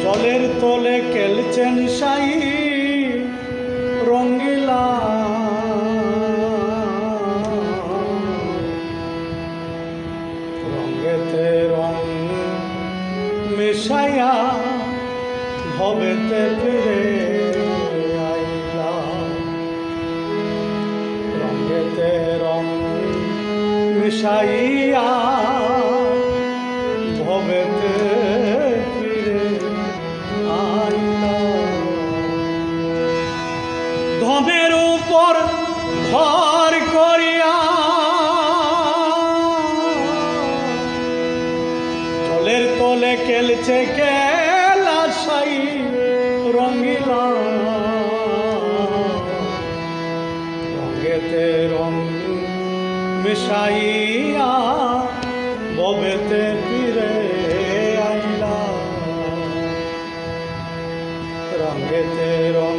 জলের তলে খেলছেন সাই রঙ্গিলা, রঙেতে রং মিশাইয়া ভবেতে ফিরে আইলা, রঙেতে রং মিশাইয়া ভবেতে ফিরে আইলা। ধমের উপর ভর করিয়া জলের তলে খেলছে খেলা সাই রঙ্গিলা, রঙেতে রং মিশাইয়া ভবেতে ফিরে আইলা, রঙেতে রং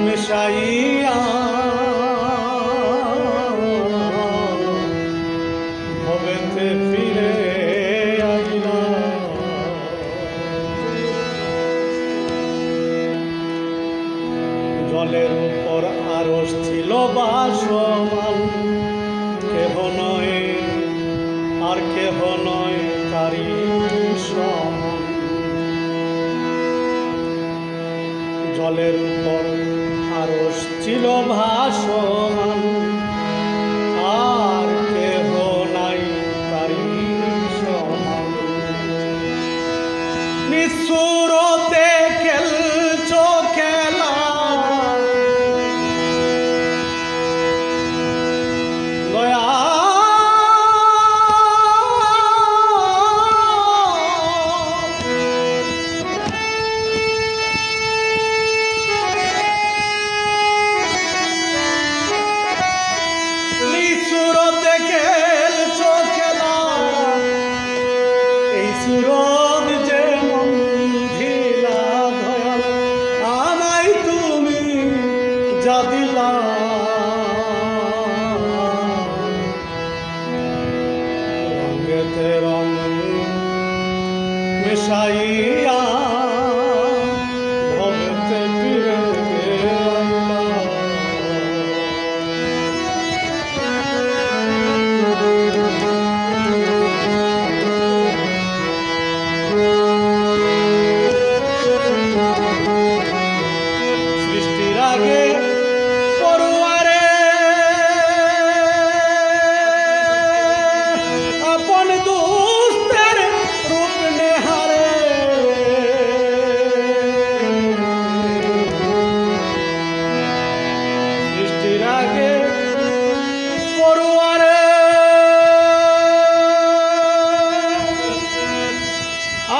মিশাইয়া ভবেতে ফিরে আইলা। জলের উপর আরশ ছিল ভাসমান, কেহ নয় আর কেহ নয় তারি সমান। জলের উপর আরশ ছিল ভাসমান, আর কেহ নাই তারি সমান। নিঃসুরতে খেলছো খেলা, দয়া নিঃসুরতে খেলছো খেলা, এই সুরত যেমন ঢিলা দয়াল আমায় তুমি যা দিলা। রঙেতে রং মিশাইয়া ভবেতে ফিরে আইলা। সৃষ্টির আগে পড়ুয়ারে আপন দুস্তের রূপ নেহারে, সৃষ্টির আগে পড়ুয়ারে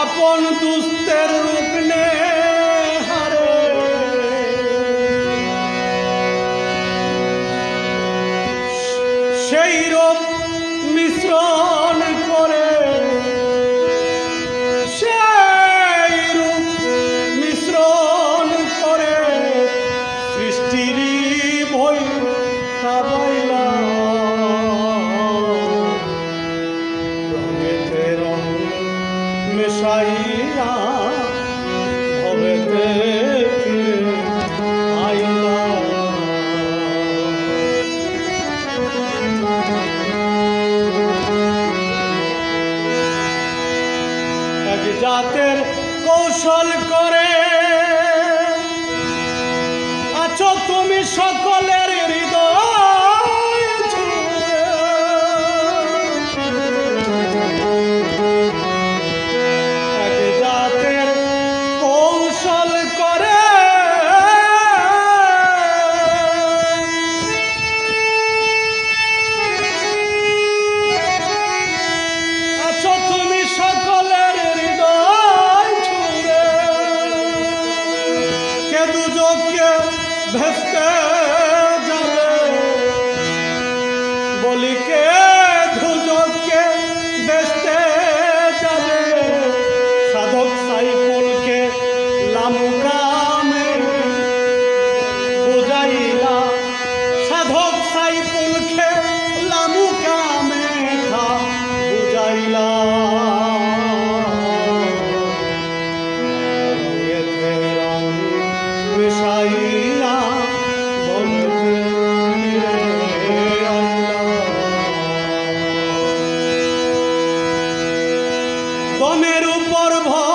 আপন দুস্তের রূপ নেহারে, সেই রূপ মিশ্রণ করে, সেই রূপ মিশ্রণ করে সৃষ্টির ভই কাবাইলা। রঙেতে রং মিশাইয়া ভবেতে ফিরে আইলা। এক জাতের কৌশল করে আছো তুমি সকলের হৃদয় ছুঁয়ে। এক জাতের কৌশল করে আছো তুমি সকলের হৃদয় ছুঁয়ে। কে দুজকে ভেস্তে যাবে বলি, কে দুজকে ভেস্তে যাবে। সাধক সাইফুলকে লামুকামে বুঝাইলা, সাধক সাইফুলকে লামুকামে বুঝাইলা। গোবর ভর